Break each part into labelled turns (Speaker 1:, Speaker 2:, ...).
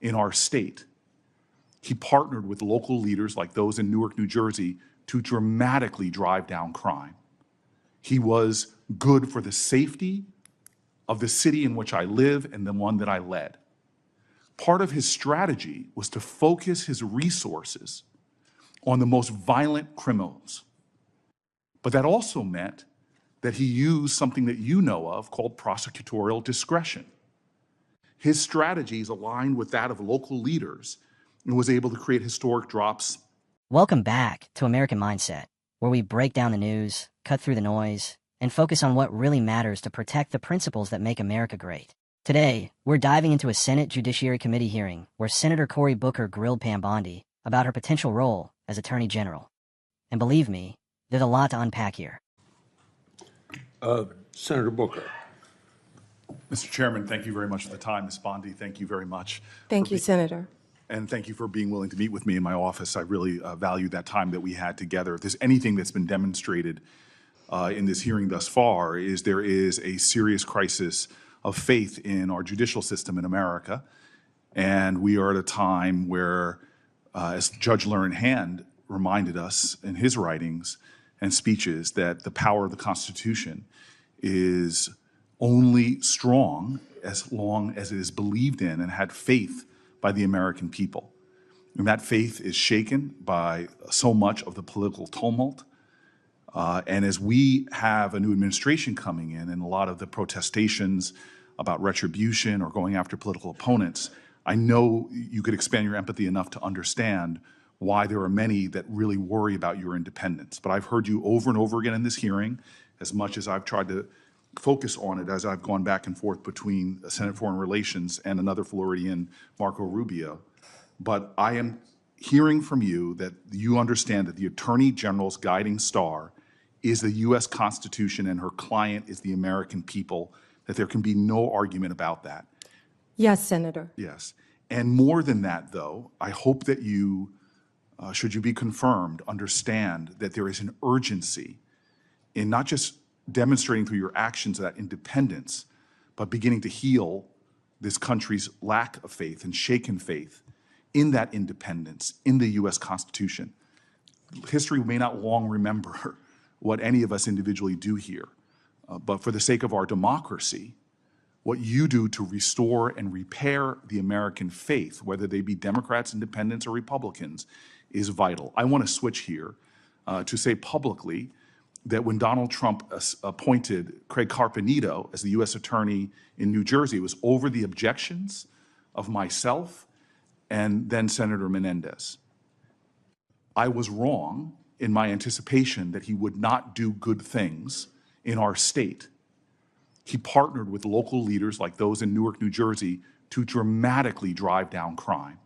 Speaker 1: in our state. He partnered with local leaders like those in Newark, New Jersey, to dramatically drive down crime. He was good for the safety of the city in which I live and the one that I led. Part of his strategy was to focus his resources on the most violent criminals. But that also meant that he used something that you know of called prosecutorial discretion. His strategies aligned with that of local leaders and was able to create historic drops.
Speaker 2: Welcome back to American Mindset, where we break down the news, cut through the noise, and focus on what really matters to protect the principles that make America great. Today, we're diving into a Senate Judiciary Committee hearing where Senator Cory Booker grilled Pam Bondi about her potential role as Attorney General. And believe me, there's a lot to unpack here.
Speaker 3: Senator Booker.
Speaker 1: Mr. Chairman, thank you very much for the time. Ms. Bondi, thank you very much.
Speaker 4: Thank you, Senator.
Speaker 1: And thank you for being willing to meet with me in my office. I really value that time that we had together. If there's anything that's been demonstrated in this hearing thus far, is there is a serious crisis of faith in our judicial system in America. And we are at a time where, as Judge Learned Hand reminded us in his writings and speeches, that the power of the Constitution is only strong as long as it is believed in and had faith by the American people. And that faith is shaken by so much of the political tumult. And as we have a new administration coming in and a lot of the protestations about retribution or going after political opponents, I know you could expand your empathy enough to understand why there are many that really worry about your independence. But I've heard you over and over again in this hearing, as much as I've tried to focus on it as I've gone back and forth between Senate Foreign Relations and another Floridian, Marco Rubio. But I am hearing from you that you understand that the Attorney General's guiding star is the U.S. Constitution and her client is the American people, that there can be no argument about that.
Speaker 4: Yes, Senator.
Speaker 1: Yes. And more than that, though, I hope that you, should you be confirmed, understand that there is an urgency in not just demonstrating through your actions that independence, but beginning to heal this country's lack of faith and shaken faith in that independence, in the U.S. Constitution. History may not long remember what any of us individually do here, but for the sake of our democracy, what you do to restore and repair the American faith, whether they be Democrats, Independents, or Republicans, is vital. I want to switch here to say publicly that when Donald Trump appointed Craig Carpenito as the U.S. Attorney in New Jersey, it was over the objections of myself and then Senator Menendez. I was wrong in my anticipation that he would not do good things in our state. He partnered with local leaders like those in Newark, New Jersey, to dramatically drive down crime.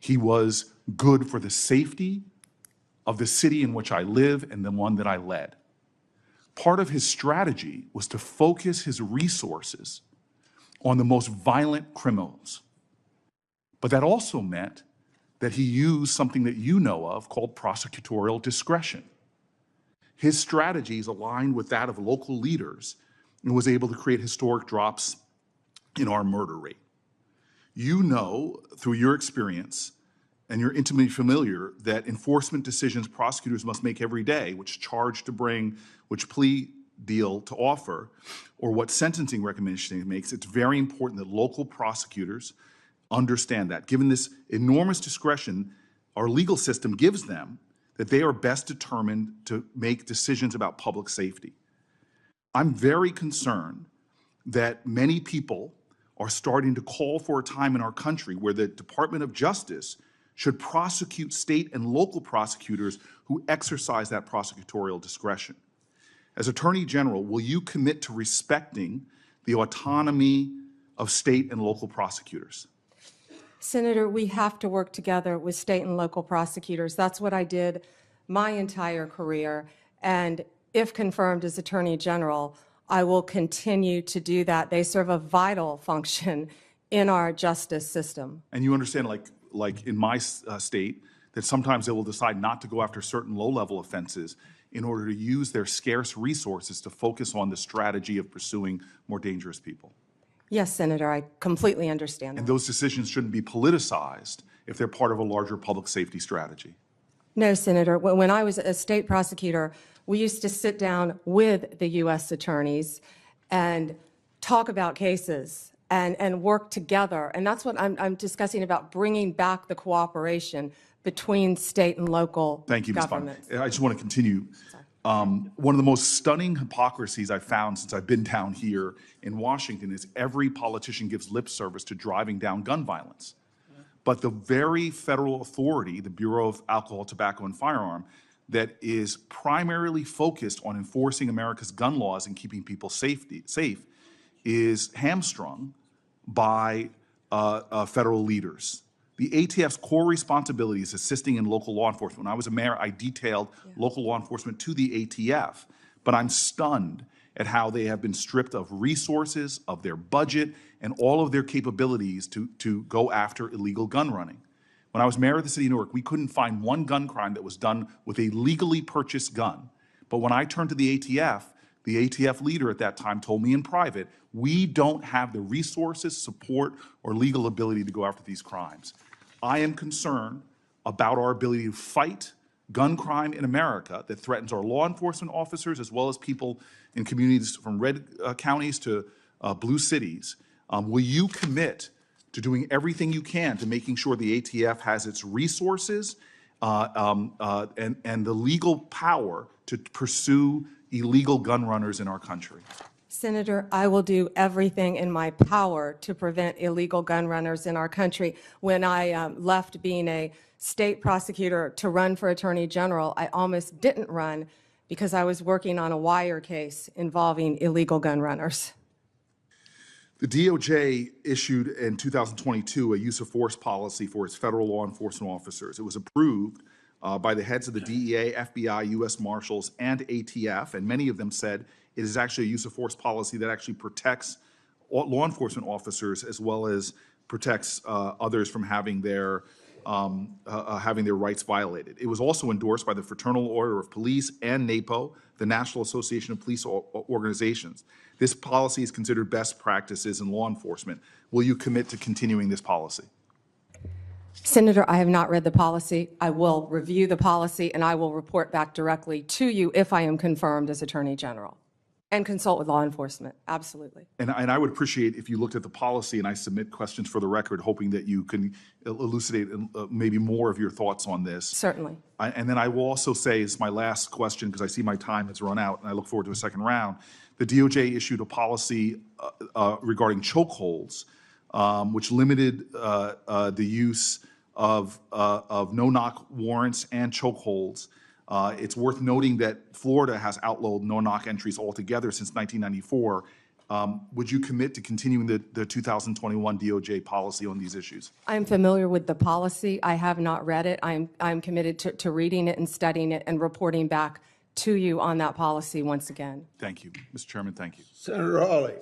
Speaker 1: He was good for the safety of the city in which I live and the one that I led. Part of his strategy was to focus his resources on the most violent criminals. But that also meant that he used something that you know of called prosecutorial discretion. His strategies aligned with that of local leaders and was able to create historic drops in our murder rate. You know, through your experience, and you're intimately familiar, that enforcement decisions prosecutors must make every day, which charge to bring, which plea deal to offer, or what sentencing recommendation it makes, it's very important that local prosecutors understand that. Given this enormous discretion our legal system gives them, that they are best determined to make decisions about public safety. I'm very concerned that many people are starting to call for a time in our country where the Department of Justice should prosecute state and local prosecutors who exercise that prosecutorial discretion. As Attorney General, will you commit to respecting the autonomy of state and local prosecutors?
Speaker 4: Senator, we have to work together with state and local prosecutors. That's what I did my entire career. And if confirmed as Attorney General, I will continue to do that. They serve a vital function in our justice system.
Speaker 1: And you understand, like in my state, that sometimes they will decide not to go after certain low-level offenses in order to use their scarce resources to focus on the strategy of pursuing more dangerous people.
Speaker 4: Yes, Senator, I completely understand
Speaker 1: And
Speaker 4: that.
Speaker 1: those decisions shouldn't be politicized if they're part of a larger public safety strategy.
Speaker 4: No, Senator, when I was a state prosecutor, we used to sit down with the U.S. attorneys and talk about cases and work together. And that's what I'm discussing about bringing back the cooperation between state and local
Speaker 1: Thank you, Ms. Bondi.
Speaker 4: governments.
Speaker 1: I just want to continue. One of the most stunning hypocrisies I've found since I've been down here in Washington is every politician gives lip service to driving down gun violence. But the very federal authority, the Bureau of Alcohol, Tobacco, and Firearm, that is primarily focused on enforcing America's gun laws and keeping people safe, is hamstrung by federal leaders. The ATF's core responsibility is assisting in local law enforcement. When I was a mayor, I detailed local law enforcement to the ATF, but I'm stunned at how they have been stripped of resources, of their budget, and all of their capabilities to go after illegal gun running. When I was mayor of the city of Newark, we couldn't find one gun crime that was done with a legally purchased gun. But when I turned to the ATF leader at that time told me in private, we don't have the resources, support, or legal ability to go after these crimes. I am concerned about our ability to fight gun crime in America that threatens our law enforcement officers as well as people in communities from red counties to blue cities. Will you commit to doing everything you can to making sure the ATF has its resources and the legal power to pursue illegal gun runners in our country?
Speaker 4: Senator, I will do everything in my power to prevent illegal gun runners in our country. When I left being a state prosecutor to run for Attorney General, I almost didn't run because I was working on a wire case involving illegal gun runners.
Speaker 1: The DOJ issued in 2022 a use of force policy for its federal law enforcement officers. It was approved by the heads of the DEA, FBI, U.S. Marshals, and ATF, and many of them said it is actually a use of force policy that actually protects law enforcement officers as well as protects others from having their rights violated. It was also endorsed by the Fraternal Order of Police and NAPO, the National Association of Police Organizations. This policy is considered best practices in law enforcement. Will you commit to continuing this policy?
Speaker 4: Senator, I have not read the policy. I will review the policy, and I will report back directly to you if I am confirmed as Attorney General, and consult with law enforcement. Absolutely.
Speaker 1: And I would appreciate if you looked at the policy and I submit questions for the record, hoping that you can elucidate maybe more of your thoughts on this.
Speaker 4: Certainly.
Speaker 1: And then I will also say, as my last question, because I see my time has run out and I look forward to a second round, the DOJ issued a policy regarding chokeholds, which limited the use of no-knock warrants and chokeholds. It's worth noting that Florida has outlawed no-knock entries altogether since 1994. Would you commit to continuing the 2021 DOJ policy on these issues?
Speaker 4: I'm familiar with the policy. I have not read it. I'm committed to reading it and studying it and reporting back to you on that policy once again.
Speaker 1: Thank you. Mr. Chairman, thank you.
Speaker 3: Senator Hawley.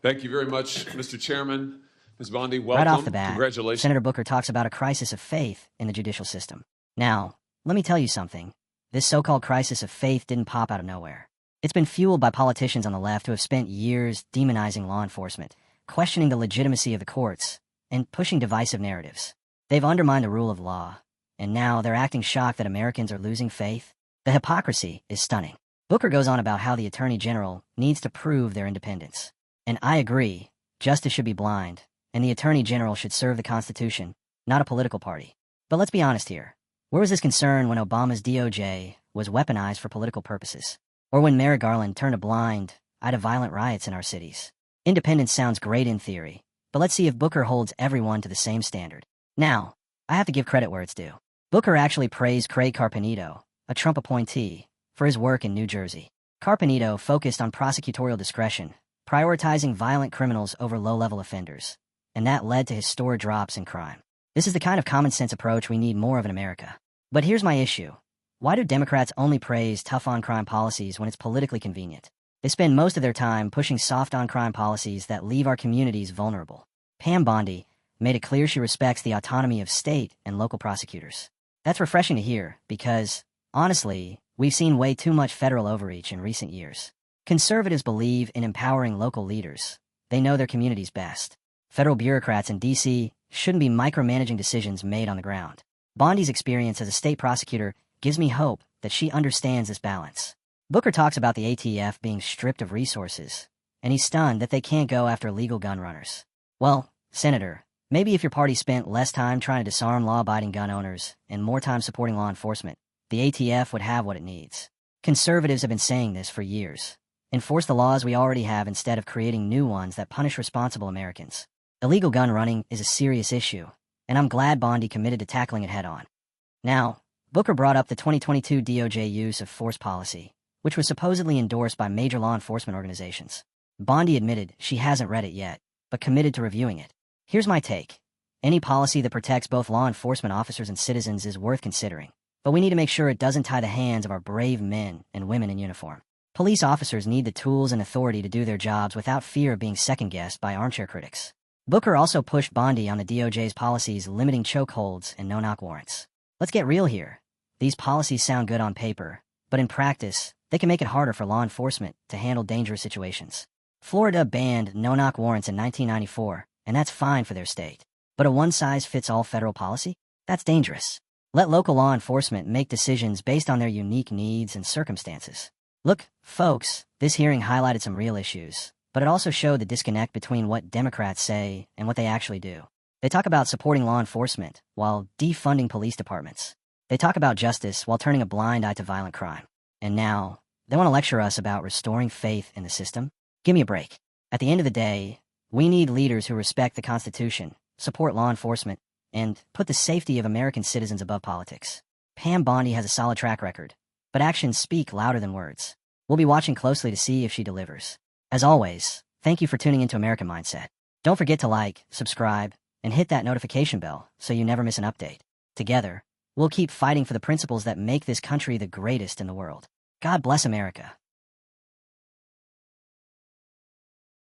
Speaker 5: Thank you very much, Mr. Chairman. Ms. Bondi, welcome.
Speaker 2: Right off the bat,
Speaker 5: Congratulations.
Speaker 2: Senator Booker talks about a crisis of faith in the judicial system. Now, let me tell you something. This so-called crisis of faith didn't pop out of nowhere. It's been fueled by politicians on the left who have spent years demonizing law enforcement, questioning the legitimacy of the courts, and pushing divisive narratives. They've undermined the rule of law, and now they're acting shocked that Americans are losing faith. The hypocrisy is stunning. Booker goes on about how the Attorney General needs to prove their independence. And I agree, justice should be blind, and the Attorney General should serve the Constitution, not a political party. But let's be honest here. Where was this concern when Obama's DOJ was weaponized for political purposes? Or when Merrick Garland turned a blind eye to violent riots in our cities? Independence sounds great in theory, but let's see if Booker holds everyone to the same standard. Now, I have to give credit where it's due. Booker actually praised Craig Carpenito, a Trump appointee, for his work in New Jersey. Carpenito focused on prosecutorial discretion, prioritizing violent criminals over low-level offenders, and that led to historic drops in crime. This is the kind of common-sense approach we need more of in America. But here's my issue. Why do Democrats only praise tough-on-crime policies when it's politically convenient? They spend most of their time pushing soft-on-crime policies that leave our communities vulnerable. Pam Bondi made it clear she respects the autonomy of state and local prosecutors. That's refreshing to hear because, honestly, we've seen way too much federal overreach in recent years. Conservatives believe in empowering local leaders. They know their communities best. Federal bureaucrats in D.C. shouldn't be micromanaging decisions made on the ground. Bondi's experience as a state prosecutor gives me hope that she understands this balance. Booker talks about the ATF being stripped of resources, and he's stunned that they can't go after illegal gun runners. Well, Senator, maybe if your party spent less time trying to disarm law-abiding gun owners and more time supporting law enforcement, the ATF would have what it needs. Conservatives have been saying this for years. Enforce the laws we already have instead of creating new ones that punish responsible Americans. Illegal gun running is a serious issue, and I'm glad Bondi committed to tackling it head-on. Now, Booker brought up the 2022 DOJ use of force policy, which was supposedly endorsed by major law enforcement organizations. Bondi admitted she hasn't read it yet, but committed to reviewing it. Here's my take. Any policy that protects both law enforcement officers and citizens is worth considering, but we need to make sure it doesn't tie the hands of our brave men and women in uniform. Police officers need the tools and authority to do their jobs without fear of being second-guessed by armchair critics. Booker also pushed Bondi on the DOJ's policies limiting chokeholds and no-knock warrants. Let's get real here. These policies sound good on paper, but in practice, they can make it harder for law enforcement to handle dangerous situations. Florida banned no-knock warrants in 1994, and that's fine for their state. But a one-size-fits-all federal policy? That's dangerous. Let local law enforcement make decisions based on their unique needs and circumstances. Look, folks, this hearing highlighted some real issues, but it also showed the disconnect between what Democrats say and what they actually do. They talk about supporting law enforcement while defunding police departments. They talk about justice while turning a blind eye to violent crime. And now, they want to lecture us about restoring faith in the system? Give me a break. At the end of the day, we need leaders who respect the Constitution, support law enforcement, and put the safety of American citizens above politics. Pam Bondi has a solid track record, but actions speak louder than words. We'll be watching closely to see if she delivers. As always, thank you for tuning into American Mindset. Don't forget to like, subscribe, and hit that notification bell so you never miss an update. Together, we'll keep fighting for the principles that make this country the greatest in the world. God bless America.